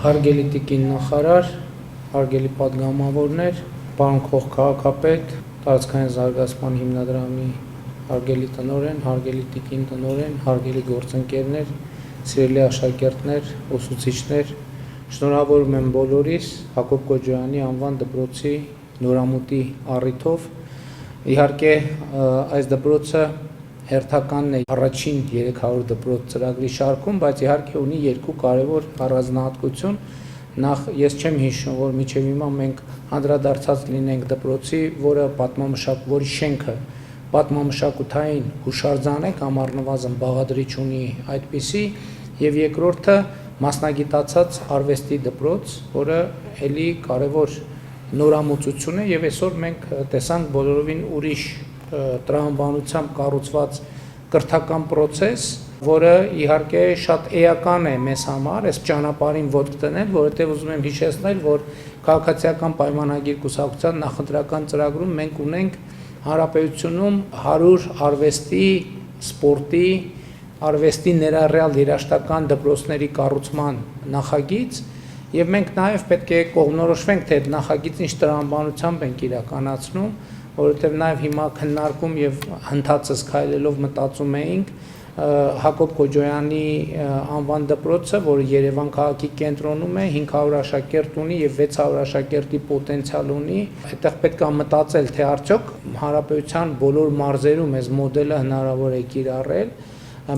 Հարգելի տիկին նախարար, հարգելի պատգամավորներ, պարոն քաղաքապետ, տարածքային զարգացման հիմնադրամի հարգելի տնօրեն, հարգելի տիկին տնօրեն, հարգելի գործընկերներ, սիրելի աշակերտներ, ուսուցիչներ, շնորհավորում եմ բոլորիս Հակոբ Քոջոյանի անվան դպրոցի նորամուտի առիթով։ Իհարկե, այս դպրոցը հերթականն է առաջին 300 դպրոց ծրագրի շարքում, բայց իհարկե ունի երկու կարևոր առանձնահատկություն։ Նախ ես չեմ հիշում, որ մինչև հիմա մենք անդրադարձած լինենք դպրոցի, որի շենքը պատմամշակութային հուշարձան է կամ առնվազն բաղադրիչ ունի այդպիսի, եւ երկրորդը մասնագիտացած արվեստի դպրոց, որը էլի կարևոր նորամուծություն է, եւ այսօր մենք տեսանք բոլորովին ուրիշ տրամաբանությամբ կառուցված կրթական process, որը իհարկե շատ էական է մեզ համար, այս ճանապարհին ոտք դնել, որովհետև ուզում եմ հիշեցնել, որ քաղաքացիական պայմանագիր կուսակցության նախընտրական ծրագրում մենք ունենք հանրապետությունում 100 արվեստի, սպորտի, արվեստի ներառյալ երաժշտական դպրոցների կառուցման նախագիծ, եւ մենք նաեւ պետք է կողմնորոշվենք, թե այդ նախագիծը ինչ տրամաբանությամբ ենք իրականացնում, որովհետև նաև հիմա քննարկում եւ հնդածս քայլելով մտածում էինք Հակոբ Քոջոյանի անվան դպրոցը, որը Երևան քաղաքի կենտրոնում է, 500 աշակերտ ունի եւ 600 աշակերտի պոտենցիալ ունի, այդտեղ պետք է մտածել, թե արդյոք հանրապետության բոլոր մարզերում այս մոդելը հնարավոր է կիրառել,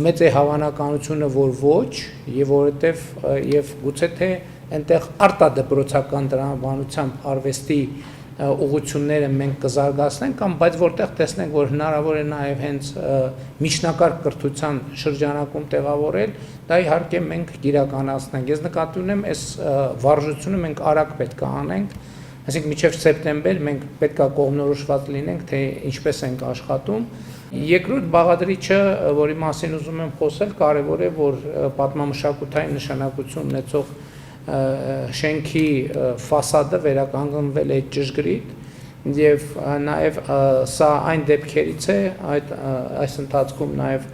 մեծ է հավանականությունը, որ ոչ, եւ որովհետև եւ գուցե թե այնտեղ արտադպրոցական տրամաբանությամբ արվեստի ուղղությունները մենք կզարգացնենք կամ բայց որտեղ տեսնենք, որ հնարավոր է նաև հենց միջնակարգ կրթության շրջանակում տեղավորել, դա իհարկե մենք իրականացնենք։ Ես նկատի ունեմ, այս վարժությունը մենք արագ պետք է անենք, այսինքն մինչև սեպտեմբեր մենք պետք է կողմնորոշված լինենք, թե ինչպես ենք աշխատում։ Երկրորդ բաղադրիչը, որի մասին ուզում եմ խոսել, կարևոր է, որ պատմամշակութային նշանակություն ունեցող շենքի ֆասադը վերականգնվել է ճշգրիտ եւ նաեւ սա այն դեպքերից է այս ընթացքում նաեւ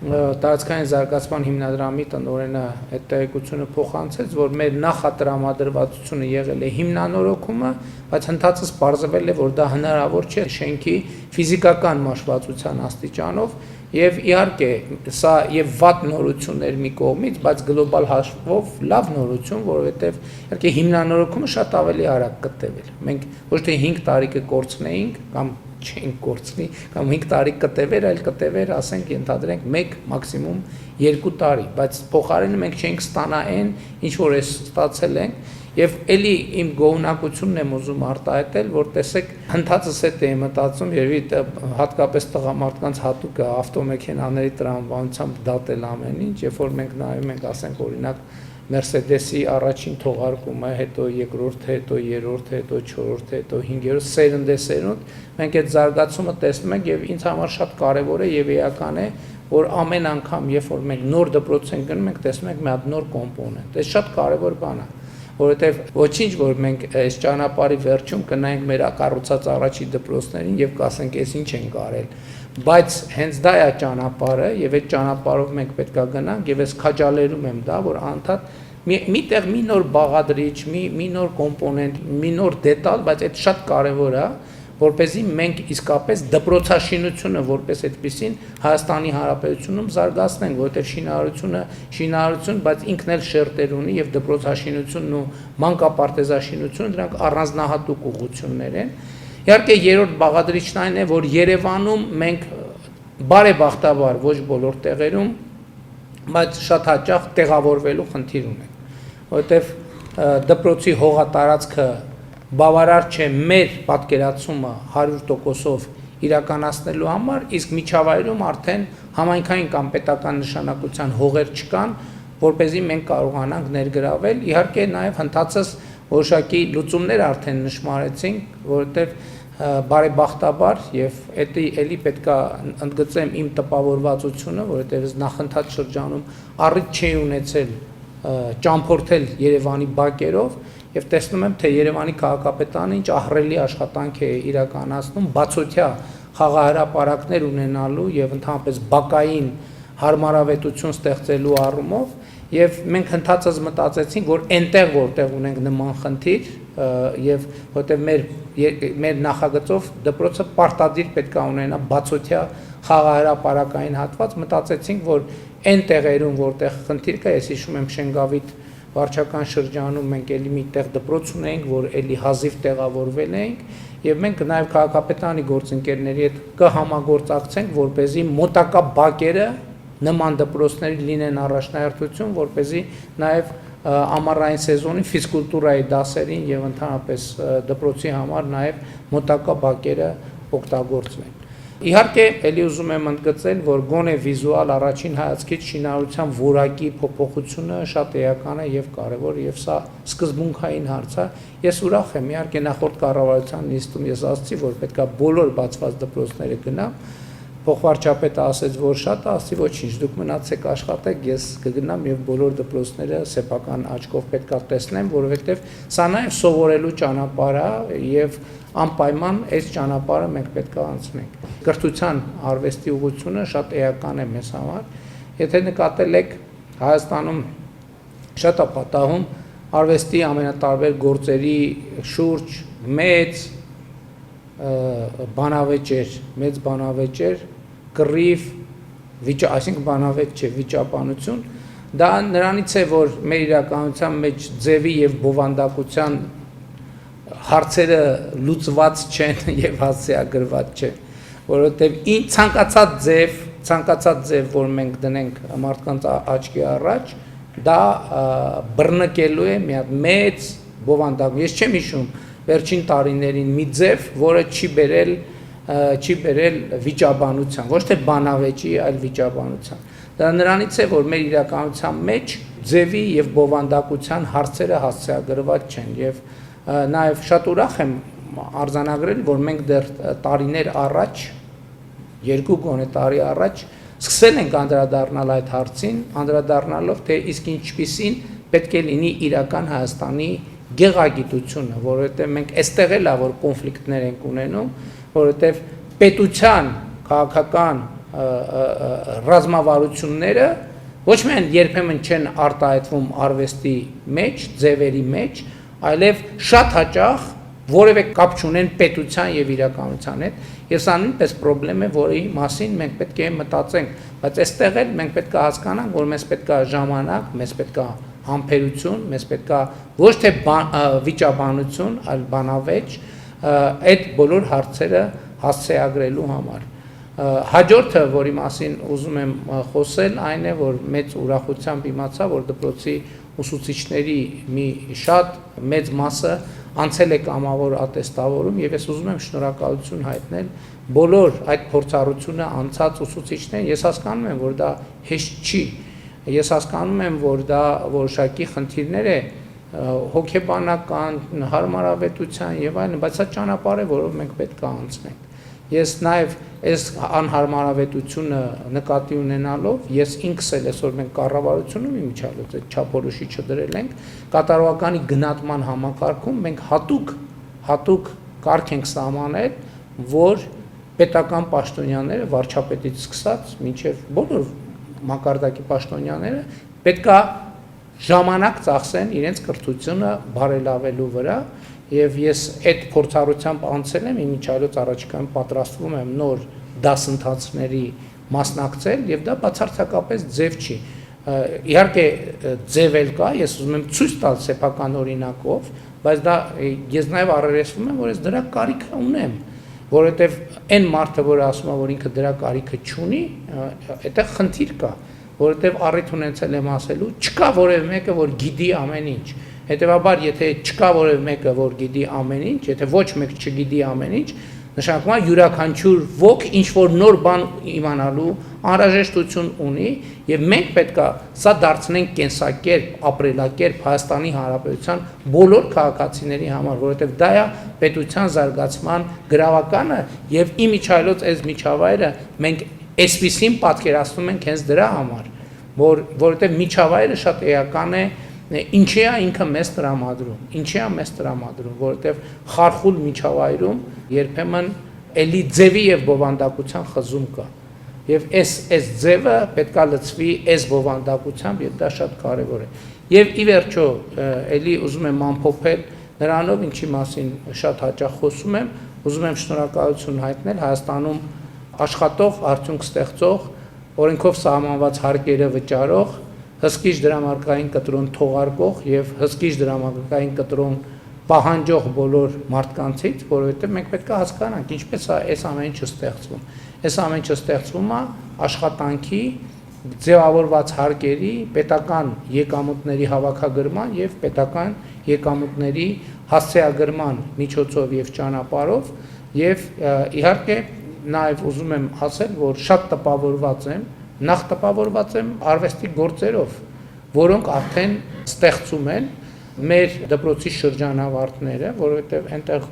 տարածքային զարգացման հիմնադրամի տնօրենը այդ տեղեկությունը փոխանցեց, որ մեր նախատրամադրվածությունը եղել է հիմնանորոգումը, բայց հնդածս պարզվել է, որ դա հնարավոր չէ շենքի ֆիզիկական մաշվածության աստիճանով եւ իհարկե սա եւ վատ նորություններ մի կողմից, բայց գլոբալ հաշվով լավ նորություն, որովհետեւ իհարկե հիմնանորոգումը շատ ավելի արագ կտեվել։ Մենք ոչ թե 5 տարի կկորցնեինք կամ չենք կորցնի, կամ 5 տարի կտևեր, այլ կտևեր, ասենք, ենթադրենք 1 մաքսիմում 2 տարի, բայց փոխարենը մենք չենք ստանա այն, ինչ որ էս ստացել ենք, եւ էլի իմ գոհունակությունն եմ ուզում արտահայտել, որ տեսեք, հնդածս հետ է մտածում, երևի հատկապես տղամարդկանց հատուկ է ավտոմեքենաների տրամաբանությամբ դատել ամեն ինչ, երբ որ մենք նայում ենք, ասենք, օրինակ Mercedes-ի առաջին թողարկումը, հետո երկրորդ, հետո երրորդ, հետո չորրորդ, հետո 5-րդ սերունդ, մենք այդ զարգացումը տեսնում ենք եւ ինձ համար շատ կարեւոր է եւ էական է, որ ամեն անգամ, երբ որ մենք նոր դպրոց ենք գնում, մենք տեսնում ենք մի հատ նոր կոմպոնենտ։ Դա շատ կարեւոր բան է, որովհետեւ ոչինչ, որ մենք այս ճանապարհի վերջում կնայենք մեր կառուցած առաջի դպրոցներին եւ կասենք, այս ինչ ենք արել, բայց հենց դա է ճանապարհը եւ այդ ճանապարհով մենք պետք է գնանք եւ ես քաջալերում եմ դա, որ անդադ միտեղ մի նոր բաղադրիչ, մի նոր կոմպոնենտ, մի նոր դետալ, բայց այդ շատ կարեւոր է, որպեսզի մենք իսկապես դպրոցաշինությունը որպես այդպեսին Հայաստանի Հանրապետությունում զարգացնենք, որովհետև շինարարություն, բայց ինքն էլ շերտեր ունի եւ դպրոցաշինությունն ու մանկապարտեզաշինությունը դրանք առանձնահատուկ ուղղություններ են։ Իհարկե երրորդ բաղադրիչն այն է, որ Երևանում մենք բարեբախտաբար ոչ բոլոր տեղերում, բայց շատ հաճախ տեղավորվելու խնդիր ունենք, որովհետև դպրոցի հողատարածքը բավարար չէ մեր պատկերացումը 100%-ով իրականացնելու համար, իսկ միջավայրում արդեն համայնքային կամ պետական նշանակության հողեր չկան, որպեսզի մենք կարողանանք ներգրավել։ Իհարկե նաև հնդածս որոշակի լուծումներ արդեն նշмарեցինք, որովհետև բարեբախտաբար եւ էլի պետքա ընդգծեմ իմ տպավորվածությունը, որովհետև նախընթաց շրջանում առիթ չի ունեցել ճամփորդել Երևանի բակերով եւ տեսնում եմ, թե Երևանի քաղաքապետարանը ինչ ահռելի աշխատանք է իրականացնում բացօթյա խաղահրապարակներ ունենալու եւ ընդհանրապես բակային հարմարավետություն ստեղծելու առումով եւ մենք հնդածած մտածեցինք, որ այնտեղ որտեղ ունենք նման խնդիր եւ որտեղ մեր նախագծով դպրոցը պարտադիր պետք է ունենա բացօթյա խաղահրապարակային հատված, մտածեցինք, որ այն տեղերում, որտեղ խնդիր կա, ես հիշում եմ Շենգավիթ վարչական շրջանում մենք էլի մի տեղ դպրոց ունենք, որ էլի հազիվ տեղավորվել ենք եւ մենք նաեւ քաղաքապետարանի գործընկերների հետ կհամագործակցենք, որպեսզի մոտակա բակերը նման դպրոցների լինեն առաջնահերթություն, որպեսզի նաեւ ամառային սեզոնի ֆիզկուլտուրայի դասերին եւ ընդհանրապես դպրոցի համար նաեւ մոտակա բակերը օգտագործվեն։ Իհարկե, ելի ուզում եմ ընդգծել, որ գոնե վիզուալ առաջին հայացքից շինարարության որակի փոփոխությունը շատ էական է եւ կարեւոր եւ սա սկզբունքային հարց է։ Ես ուրախ եմ, իհարկե նախորդ կառավարության նիստում ես ասացի, որ պետքա բոլոր բացված դպրոցները գնամ։ Փոխվարչապետը ասեց, որ շատ ասի, ոչինչ, դուք մնացեք աշխատեք, ես կգնամ եւ բոլոր դպրոցները սեփական աչքով պետքա տեսնեմ, որովհետեւ սա նաեւ սովորելու ճանապարհ է եւ անպայման այս ճանապարհը մենք պետք է անցնենք։ Կրթության արվեստի ուղղությունը շատ էական է մեզ համար։ Եթե նկատել եք Հայաստանում շատ է պատահում արվեստի ամենատարբեր գործերի շուրջ մեծ բանավեճեր, կռիվ, այսինքն բանավեճ չէ, վիճաբանություն, դա նրանից է, որ մեր իրականության մեջ ձևի եւ բովանդակության հարցերը լուծված չեն եւ հասցեագրված չեն, որովհետեւ ցանկացած ձև, որ մենք դնենք մարդկանց աչքի առաջ, դա բռնկելու է մի հատ մեծ բովանդակ։ Ես չեմ հիշում վերջին տարիներին մի ձև, որը չի բերել վիճաբանության, ոչ թե բանավեճի, այլ վիճաբանության։ Դա նրանից է, որ մեր իրականության մեջ ձևի եւ բովանդակության հարցերը հասցեագրված չեն եւ նաեւ շատ ուրախ եմ արձանագրել, որ մենք դեռ տարիներ առաջ, 2 գոնե տարի առաջ սկսել ենք անդրադառնալ այդ հարցին, անդրադառնալով թե իսկ ինչպիսին պետք է լինի իրական Հայաստանի գեղագիտությունը, որովհետև մենք այստեղ էլ որ կոնֆլիկտներ ենք ունենում, որովհետև պետության քաղաքական ռազմավարությունները ոչ միայն երբեմն չեն արտահայտվում արվեստի մեջ, ձևերի մեջ, այլև շատ հաճախ որևէ կապ չունեն պետության եւ իրականության հետ, եւ սա նույնպես խնդրեմ է, որի մասին մենք պետք է մտածենք, բայց այստեղ էլ մենք պետք է հասկանանք, որ մեզ պետք է ժամանակ, մեզ պետք է համբերություն, մեզ պետք է ոչ թե վիճաբանություն, այլ բանավեճ այդ բոլոր հարցերը հասցեագրելու համար։ Հաջորդը, որի մասին ուզում եմ խոսել, այն է, որ մեծ ուրախությամբ իմացա, որ դպրոցի ուսուցիչների մի շատ մեծ մասը անցել է կամավոր ատեստավորում եւ ես ուզում եմ շնորհակալություն հայտնել բոլոր այդ փորձառությունը անցած ուսուցիչներին։ Ես հասկանում եմ, որ դա հեշտ չի։ Ես հասկանում եմ, որ դա որոշակի խնդիրներ է հոգեբանական, հարմարավետության եւ այլն, բայց սա ճանապարհ է, որով մենք պետք է անցնենք։ Ես նաեւ այս անհարմարավետությունը նկատի ունենալով, ես ինքս էլ այսօր մենք կառավարությունում իմիջիալոց այդ չափորոշի չդրել ենք, կատարողականի գնահատման համակարգում մենք հատուկ կարգ ենք սահմանել, որ պետական պաշտոնյաները վարչապետից սկսած մինչև բոլոր մակարդակի պաշտոնյաները պետք է ժամանակ ծախսեն իրենց կրթությունը բարելավելու վրա եւ ես այդ փորձառությամբ անցել եմ իմիջիալոց առաջիկայում պատրաստվում եմ նոր դասընթացների մասնակցել եւ դա բացարձակապես ձև չի իհարկե ձև էլ կա ես ուզում եմ ցույց տալ սեփական օրինակով բայց դա ես նաեւ առերեսվում եմ որ ես դրա կարիքը ունեմ որովհետեւ այն մարդը որ ասում է որ ինքը դրա կարիքը չունի այդտեղ խնդիր կա որովհետեւ առիթ ունեցել եմ ասելու չկա որևէ մեկը որ գիտի ամեն ինչ հետեւաբար եթե չկա որևէ մեկը որ գիտի ամեն ինչ եթե ոչ մեկ չգիտի ամեն ինչ նշանակում է յուրաքանչյուր ոք ինչ որ նոր բան իմանալու անհրաժեշտություն ունի եւ մենք պետքա սա դարձնենք կենսակերպ ապրելակերպ Հայաստանի Հանրապետության բոլոր քաղաքացիների համար որովհետեւ դա է պետության զարգացման գրավականը եւ իմիջիալոց այս միջավայրը մենք այսպեսին պատկերացնում ենք հենց դրա համար որովհետեւ միջավայրը շատ էական է ինչի է ինքը մեզ տրամադրում որովհետեւ խարխուլ միջավայրում երբեմն էլի ձևի եւ բովանդակության խզում կա Եվ այս ձևը պետքա լցվի այս բովանդակությամբ եւ դա շատ կարեւոր է։ Եվ ի վերջո ելի ուզում եմ ամփոփել նրանով, ինչի մասին շատ հաճախ խոսում եմ, ուզում եմ շնորհակալություն հայտնել Հայաստանում աշխատող, արդյունք ստեղծող, օրենքով սահմանված հարկերը վճարող, հսկիչ դրամարկային կտրոն թողարկող եւ հսկիչ դրամարկային կտրոն պահանջող բոլոր մարդկանցից, որովհետև մենք պետք է հասկանանք ինչպես է այս ամեն ինչը ստեղծվում։ Այս ամեն ինչը ստեղծվում է աշխատանքի, ձևավորված հարկերի, պետական եկամուտների հավաքագրման եւ պետական եկամուտների հասցեագրման միջոցով եւ ճանապարհով եւ իհարկե նաեւ ուզում եմ ասել, որ շատ տպավորված եմ, նախ տպավորված եմ արվեստի գործերով, որոնք արդեն ստեղծում են մեր դպրոցի շրջանավարտները, որովհետև այնտեղ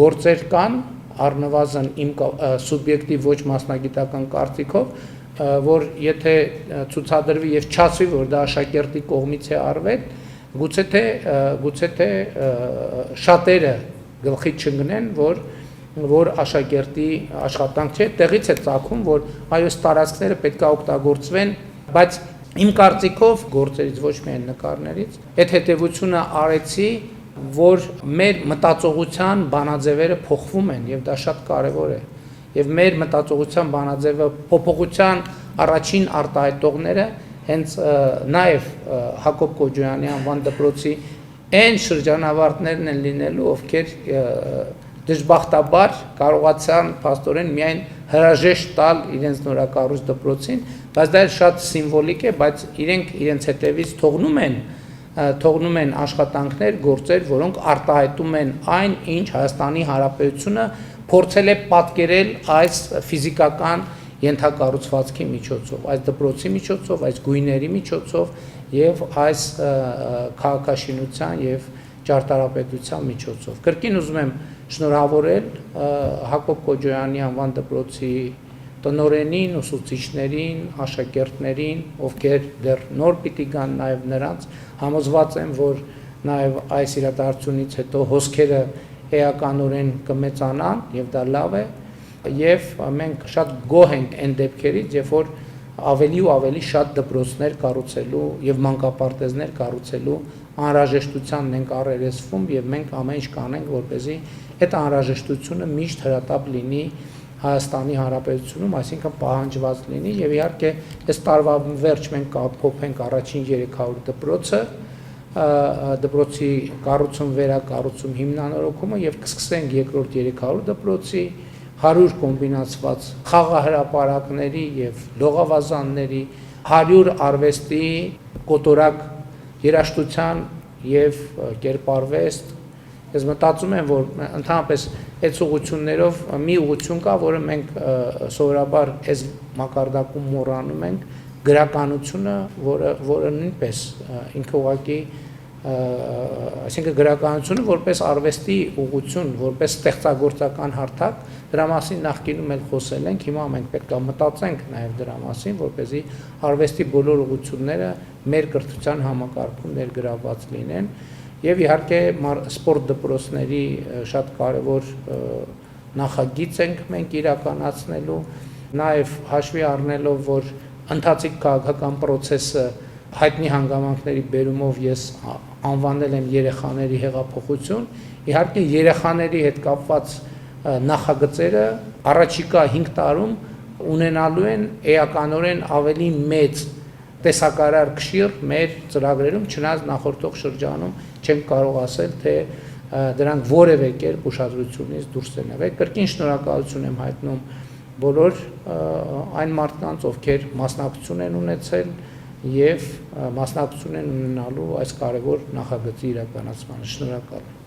գործեր կան, առնվազն իմ սուբյեկտիվ ոչ մասնագիտական կարծիքով, որ եթե ցուցադրվի եւ չասվի, որ դա աշակերտի կողմից է արվել, գուցե թե շատերը գլխի չընկնեն, որ աշակերտի աշխատանք չէ, տեղից է ծագում, որ այո, տարածքները պետք է օգտագործվեն, բայց իմ կարծիքով գործերից ոչ միայն նկարներից, այդ հետևությունը արեցի, որ մեր մտածողության բանաձևերը փոխվում են եւ դա շատ կարեւոր է։ Եվ մեր մտածողության բանաձևը փոփոխության առաջին արտահայտողները հենց նաեւ Հակոբ Կոջոյանի անվան դպրոցի այն շրջանավարտներն են լինելու, ովքեր դժբախտաբար կարողացան փաստորեն միայն հրաժեշտ տալ իրենց նորակառույց դպրոցին, բայց դա շատ սիմվոլիկ է, բայց իրենց հետևից թողնում են աշխատանքներ, գործեր, որոնք արտահայտում են այն, ինչ Հայաստանի Հանրապետությունը փորձել է պատկերել այս ֆիզիկական ենթակառուցվածքի միջոցով, այս դպրոցի միջոցով, այս գույների միջոցով եւ այս քաղաքաշինության եւ ճարտարապետության միջոցով։ Կրկին ուզում եմ շնորհավորել Հակոբ Կոջոյանի անվան դպրոցի տնօրենին, ուսուցիչներին, աշակերտներին, ովքեր դեռ նոր պիտի գան նաեւ նրանց, համոզված եմ, որ նաեւ այս իրադարձությունից հետո հոսքերը էականորեն կմեծանան եւ դա լավ է, եւ մենք շատ գոհ ենք այն դեպքերից, երբ որ ավելի ու ավելի շատ դպրոցներ կառուցելու եւ մանկապարտեզներ կառուցելու անհրաժեշտությանն ենք առերեսվում եւ մենք ամեն ինչ կանենք, որպեսզի այդ անհրաժեշտությունը միշտ հրատապ լինի Հայաստանի Հանրապետությունում, այսինքն պահանջված լինի եւ իհարկե այս տարվա վերջ մենք կփոփենք առաջին 300 դպրոցը, դպրոցի կառուցում, վերակառուցում, հիմնանորոգումը եւ կսկսենք երկրորդ 300 դպրոցի 100 կոմբինացված խաղահրապարակների եւ լողավազանների, 100 արվեստի կոտորակ երաժշտության եւ կերպարվեստ։ Ես մտածում եմ, որ ընդհանրապես այդ ուղղություններով մի ուղղություն կա, որը մենք սովորաբար այս մակարդակում մոռանում ենք, գրականությունը, որը նույնպես ինքը ուղղակի, այսինքն գրականությունը որպես արվեստի ուղղություն, որպես ստեղծագործական հարթակ, դրա մասին նախկինում էլ խոսել ենք, հիմա մենք պետք է մտածենք նաև դրա մասին, որպեսզի արվեստի բոլոր ուղղությունները մեր կրթության համակարգում ներգրավված լինեն։ Եվ իհարկե սպորտ դպրոցների շատ կարևոր նախագիծ ենք մենք իրականացնելու, նաև հաշվի առնելով, որ ընթացիկ քաղաքական process-ը հայտնի հանգամանքների բերումով ես անվանել եմ երեխաների հեղափոխություն, իհարկե երեխաների հետ կապված նախագծերը առաջիկա 5 տարում ունենալու են էականորեն ավելի մեծ տեսակարար կշիռ մեր ծրագրերում, չնայած նախորդող շրջանում չենք կարող ասել, թե դրանք որևէ կերպ ուշադրությունից դուրս են եղել։ Կրկին շնորհակալություն եմ հայտնում բոլոր այն մարդկանց, ովքեր մասնակցություն են ունեցել եւ մասնակցություն են ունենալու այս կարևոր նախագծի իրականացմանը։ Շնորհակալ եմ։